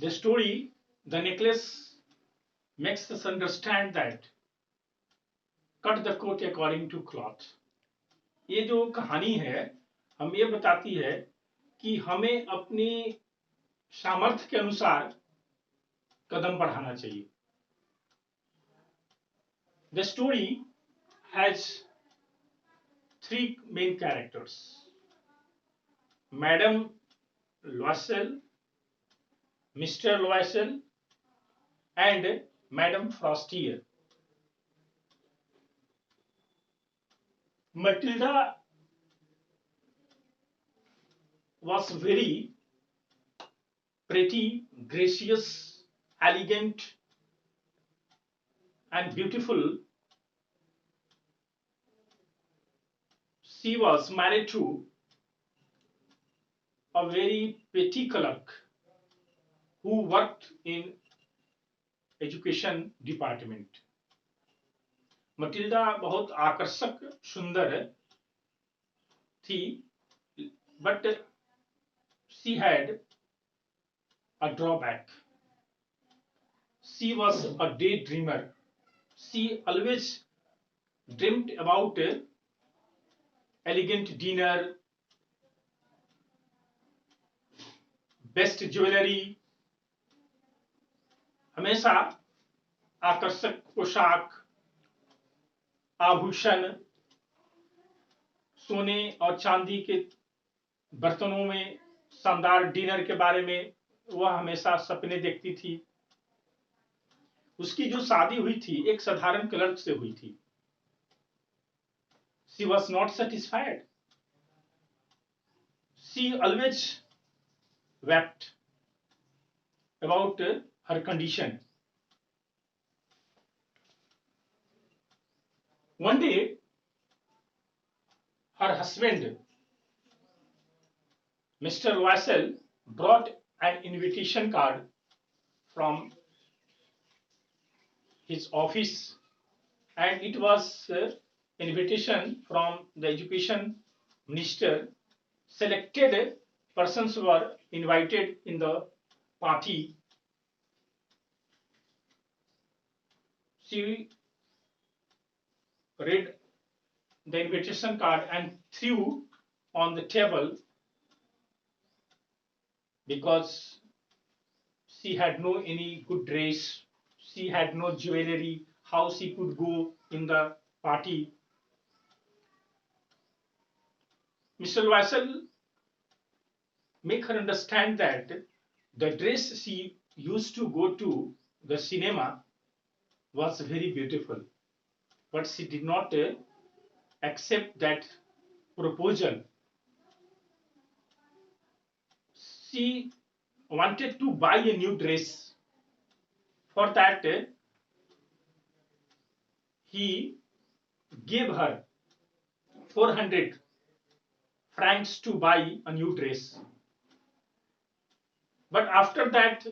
The story, the necklace, makes us understand that cut the coat according to cloth. ये जो कहानी है हम ये बताती है कि हमें अपनी सामर्थ्य के अनुसार कदम बढ़ाना चाहिए. The story has three main characters: Madame Loisel, Mr. Loisel, and Madame Frostier. Matilda was very pretty, gracious, elegant, and beautiful. She was married to a very petty clerk who worked in education department. Matilda बहुत आकर्षक सुंदर थी, but she had a drawback. She was a daydreamer. She always dreamt about elegant dinner, best jewelry, हमेशा आकर्षक पोशाक, आभूषण, सोने और चांदी के बर्तनों में शानदार डिनर के बारे में वह हमेशा सपने देखती थी. उसकी जो शादी हुई थी एक साधारण क्लर्क से हुई थी. She was not satisfied. She always wept about her condition. One day, her husband, Mr. Loisel, brought an invitation card from his office, and it was invitation from the education minister. Selected persons were invited in the party. She read the invitation card and threw on the table because she had no any good dress, she had no jewelry, how she could go in the party. Mr. Loisel make her understand that the dress she used to go to the cinema was very beautiful, but she did not accept that proposal. She wanted to buy a new dress. For that, he gave her 400 francs to buy a new dress. But after that,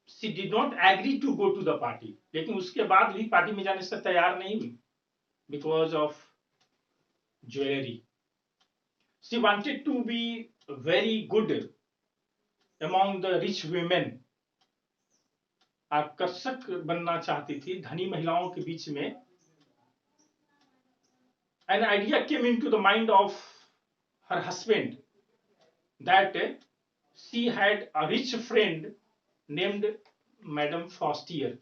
she did not agree to go to the party. लेकिन उसके बाद भी party में जाने से तैयार नहीं हुई because of jewelry. She wanted to be very good among the rich women. आकर्षक बनना चाहती थी धनी महिलाओं के बीच में. An idea came into the mind of her husband that she had a rich friend named Madame Frostier.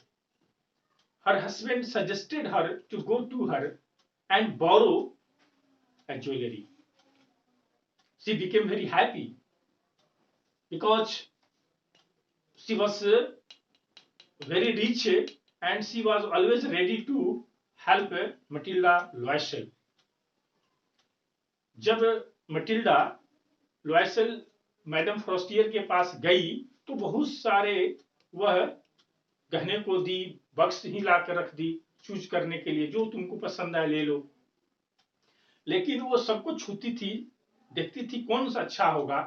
Her husband suggested her to go to her and borrow a jewelry. She became very happy because she was very rich and she was always ready to help Matilda Loisel. जब Matilda Loisel madam फ्रोस्टियर के पास गई तो बहुत सारे वह गहने को दी, बक्स ही लाकर रख दी चूज करने के लिए, जो तुमको पसंद है ले लो. लेकिन वो सबको छूती थी, देखती थी कौन सा अच्छा होगा,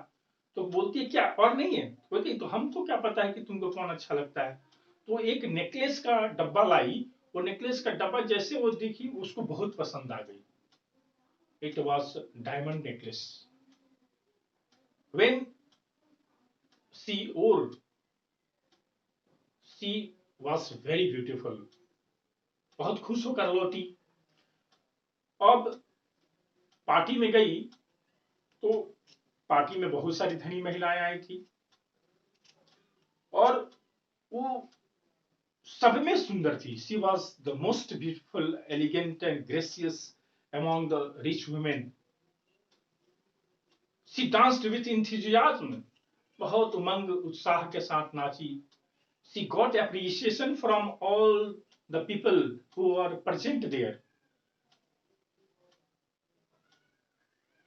तो बोलती है क्या और नहीं है, बोलती तो हमको क्या पता है कि तुमको कौन अच्छा लगता है. तो एक नेकलेस का डब्बा लाई, वो नेकलेस का डब्बा जैसे वो देखी उसको बहुत पसंद आ गई. It was diamond necklace. When she wore she was very beautiful, बहुत खुश होकर लौटी। अब पार्टी में गई तो पार्टी में बहुत सारी धनी महिलाएं आई थी और वो सब में सुंदर थी। She was the most beautiful, elegant and gracious among the rich women. She danced with enthusiasm, बहुत उमंग उत्साह के साथ नाची। She got appreciation from all the people who are present there,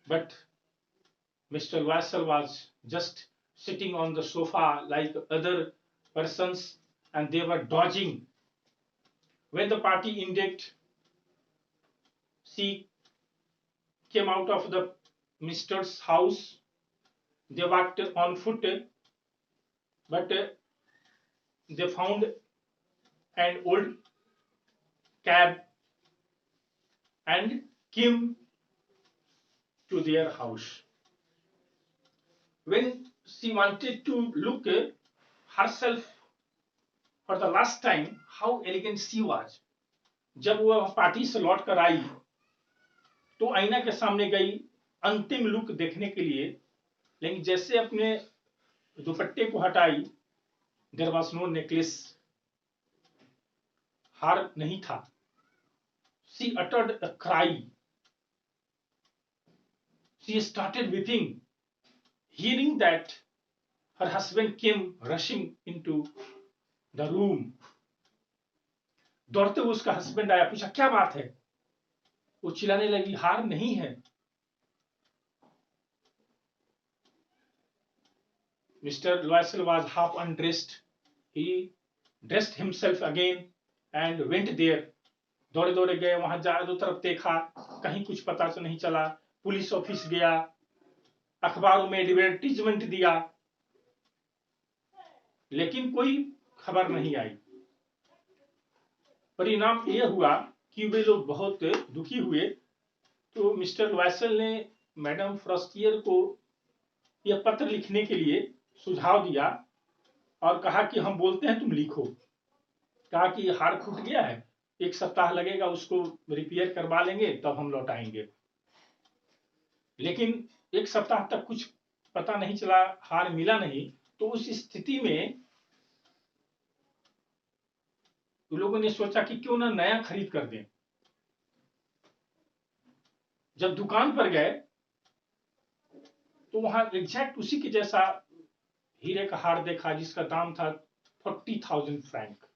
but Mr. Vassal was just sitting on the sofa like other persons, and they were dodging. When the party ended, she came out of the Mr.'s house. They walked on foot, but they found an old cab and came to their house. When she wanted to look herself for the last time, how elegant she was. जब वह party से लौट कर आई तो आईना के सामने गई अंतिम लुक देखने के लिए, लेकिन जैसे अपने दुपट्टे को हटाई, देयर वाज नो नेकलेस, हार नहीं था। She uttered a cry, she started weeping, hearing that her husband came rushing into the room. दौड़ते हुए उसका हस्बैंड आया, पूछा क्या बात है। वो चिल्लाने लगी, हार नहीं है। Mr. Loisel was half undressed. He dressed himself again and went there. दौड़े दौड़े गए वहां, चारों तरफ देखा, कहीं कुछ पता तो नहीं चला। पुलिस ऑफिस गया, अखबारों में एडवर्टीजमेंट दिया, लेकिन कोई खबर नहीं आई। परिणाम यह हुआ कि वे लोग बहुत दुखी हुए। तो मिस्टर लॉयसेल ने मैडम फ्रॉस्टियर को यह पत्र लिखने के लिए सुझाव दिया और कहा कि हम बोलते हैं, तुम लिखो। कहा कि हार फूट गया है, 1 सप्ताह लगेगा, उसको रिपेयर करवा लेंगे, तब हम लौटाएंगे। लेकिन 1 सप्ताह तक कुछ पता नहीं चला, हार मिला नहीं। तो उस स्थिति में लोगों ने सोचा कि क्यों ना नया खरीद कर दें। जब दुकान पर गए तो वहां एग्जैक्ट उसी के जैसा हीरे का हार देखा, जिसका दाम था 40,000 फ्रैंक।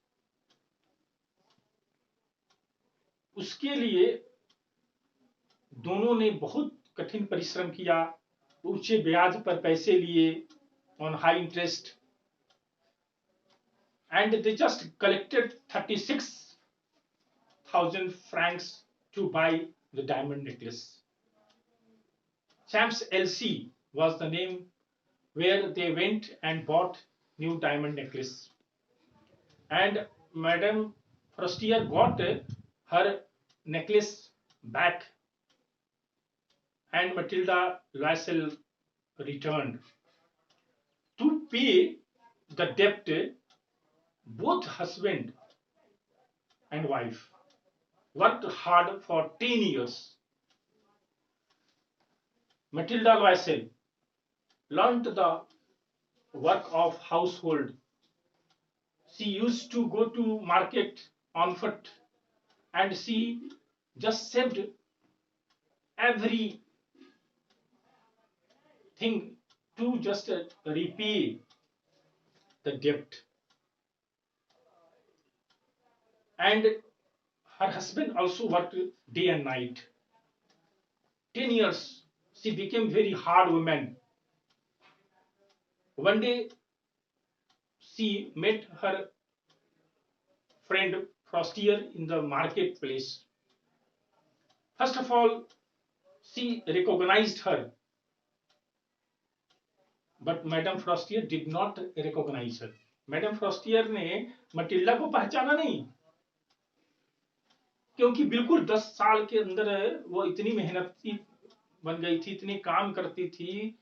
उसके लिए दोनों ने बहुत कठिन परिश्रम किया, ऊंचे ब्याज पर पैसे लिए, on high interest, and they just collected 36,000 francs to buy the diamond necklace. Champs Elysees was the name where they went and bought new diamond necklace. And Madame Frostier got her necklace back, and Matilda Loisel returned. To pay the debt, both husband and wife worked hard for 10 years. Matilda Loisel learned the work of household. She used to go to market on foot, and she just saved everything to just repay the debt. And her husband also worked day and night. 10 years, she became very hard woman. One day, she met her friend Frostier in the marketplace. First of all, she recognized her, but Madame Frostier did not recognize her. Madame Frostier ने Matilda को पहचाना नहीं, क्योंकि बिल्कुल 10 साल के अंदर वो इतनी मेहनती बन गई थी, इतनी काम करती थी,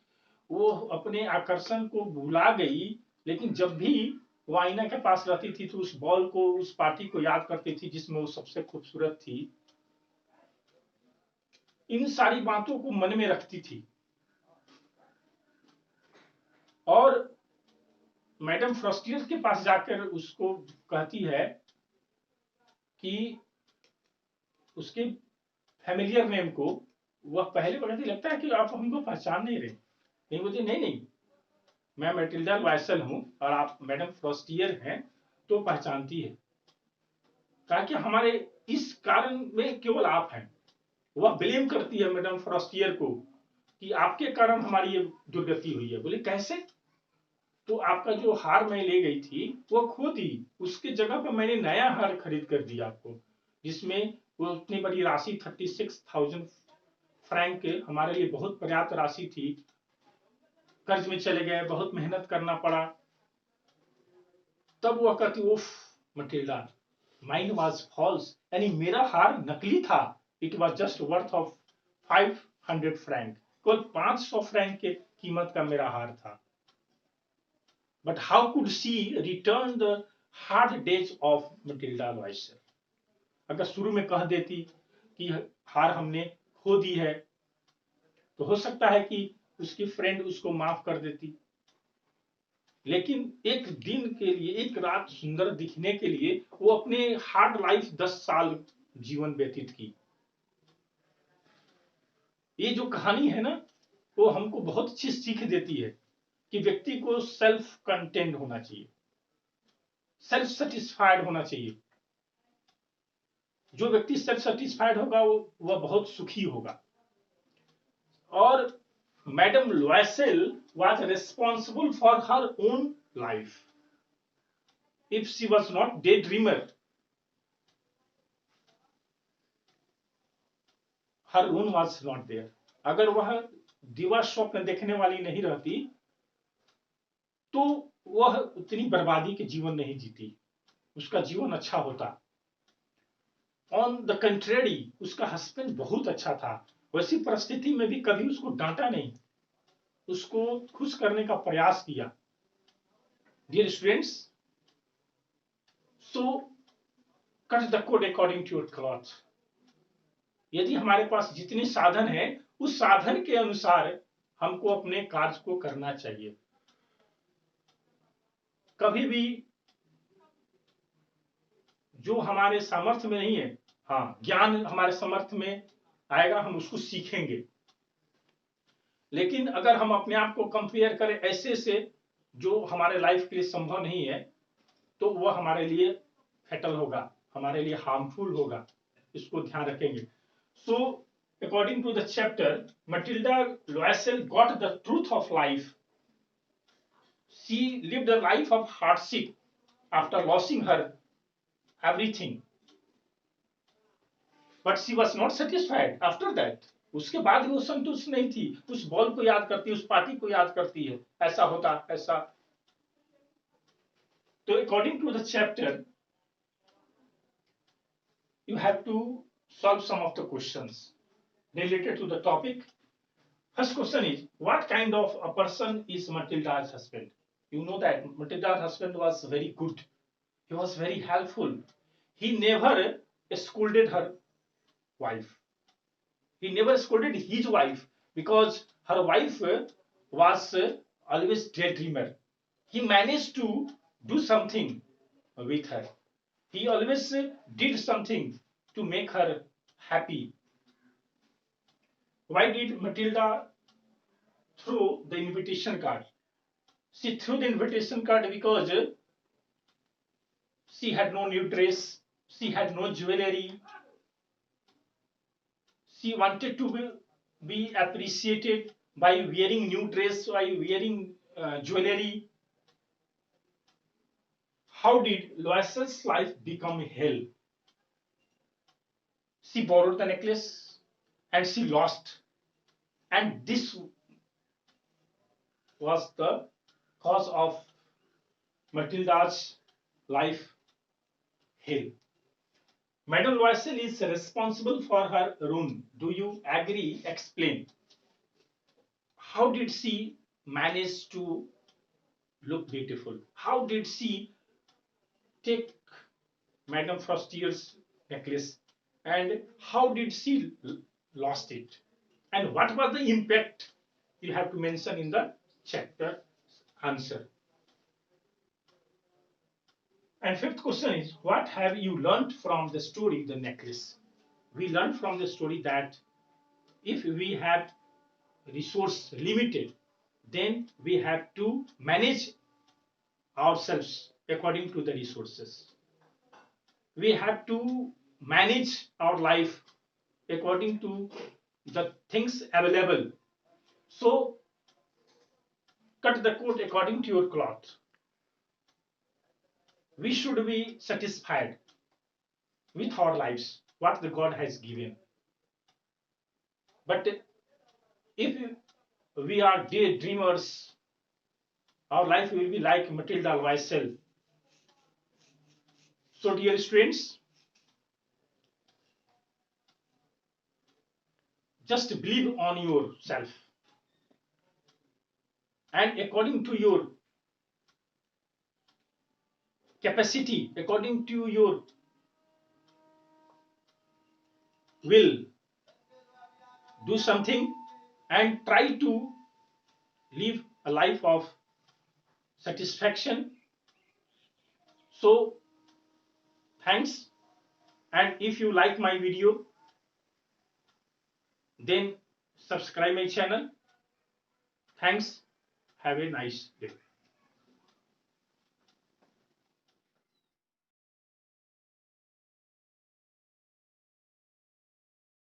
वो अपने आकर्षण को भुला गई। लेकिन जब भी वो आईना के पास रहती थी तो उस बॉल को, उस पार्टी को याद करती थी जिसमें वो सबसे खूबसूरत थी। इन सारी बातों को मन में रखती थी और मैडम फ्रॉस्टियर के पास जाकर उसको कहती है कि उसके फैमिलियर नेम को वह पहले कहती, लगता है कि आप हमको पहचान नहीं रहे। नहीं, बोलती नहीं नहीं, मैं मैटिल्डा लॉयसेल हूं और आप मैडम फ्रॉस्टियर हैं, तो पहचानती है। कहा कि हमारे इस कारण में केवल आप हैं। वह ब्लेम करती है मैडम फ्रॉस्टियर को कि आपके कारण हमारी ये दुर्गति हुई है। बोले कैसे? तो आपका जो हार मैं ले गई थी वो खो दी, उसके जगह पर मैंने नया हार खरीद कर दिया आपको, जिसमें वो उतनी बड़ी राशि 36,000 फ्रैंक हमारे लिए बहुत पर्याप्त राशि थी। कर्ज में चले गए, बहुत मेहनत करना पड़ा। तब वह कहती, उफ मटिल्डा, माइन वाज फॉल्स, यानी मेरा हार नकली था। It was just worth of 500 franc, केवल 500 फ्रैंक के कीमत का मेरा हार था। But how could she return the hard days of Mathilde Loisel? अगर शुरू में कह देती कि हार हमने खो दी है, तो हो सकता है कि उसकी फ्रेंड उसको माफ कर देती। लेकिन एक दिन के लिए, एक रात सुंदर दिखने के लिए वो अपने हार्ड लाइफ 10 साल जीवन व्यतीत की। ये जो कहानी है ना, वो हमको बहुत अच्छी सीख देती है कि व्यक्ति को सेल्फ कंटेंट होना चाहिए, सेल्फ सेटिस्फाइड होना चाहिए। जो व्यक्ति सेल्फ सेटिस्फाइड होगा वह बहुत सुखी होगा। और madam Loisel was responsible for her own life. If she was not daydreamer, her own was not there. अगर वह दिवा स्वप्न देखने वाली नहीं रहती तो वह उतनी बर्बादी के जीवन नहीं जीती, उसका जीवन अच्छा होता। ऑन द कंट्रेरी, उसका हस्बैंड बहुत अच्छा था, वैसी परिस्थिति में भी कभी उसको डांटा नहीं, उसको खुश करने का प्रयास किया। Dear students, so cut the coat according to your cloth. यदि हमारे पास जितने साधन हैं, उस साधन के अनुसार हमको अपने कार्य को करना चाहिए। कभी भी जो हमारे सामर्थ्य में नहीं है, हाँ, ज्ञान हमारे सामर्थ्य में आएगा, हम उसको सीखेंगे। लेकिन अगर हम अपने आप को कंपेयर करें ऐसे से जो हमारे लाइफ के लिए संभव नहीं है, तो वह हमारे लिए फैटल होगा, हमारे लिए हार्मफुल होगा। इसको ध्यान रखेंगे। So according to the chapter, Mathilde Loisel got the truth of life. She lived a life of hardship after losing her everything, but she was not satisfied after that. उसके बाद वो संतुष्ट नहीं थी, उस बॉल को याद करती, उस पार्टी को याद करती है, ऐसा होता ऐसा। तो according to the chapter, you have to solve some of the questions related to the topic. First question is, what kind of a person is Matilda's husband? You know that Matilda's husband was very good, he was very helpful, he never scolded her wife, he never scolded his wife, because her wife was always daydreamer. He managed to do something with her, he always did something to make her happy. Why did Matilda throw the invitation card? She threw the invitation card because she had no new dress, she had no jewelry, she wanted to be appreciated by wearing new dress, by wearing jewelry. How did Loisel's life become hell? She borrowed the necklace and she lost, and this was the cause of Matilda's life hell. Madame Loisel is responsible for her ruin. Do you agree? Explain. How did she manage to look beautiful. How did she take Madame Frostier's necklace, and how did she lost it, and what was the impact? You have to mention in the chapter answer. And fifth question is, what have you learned from the story The Necklace? We learned from the story that if we have resource limited, then we have to manage ourselves according to the resources. We have to manage our life according to the things available. So cut the coat according to your cloth. We should be satisfied with our lives, what the God has given. But if we are daydreamers, our life will be like Matilda Loisel. So, dear students, just believe on yourself, and according to your capacity, according to your will, do something and try to live a life of satisfaction. So, thanks. And if you like my video, then subscribe my channel. Thanks. Have a nice day.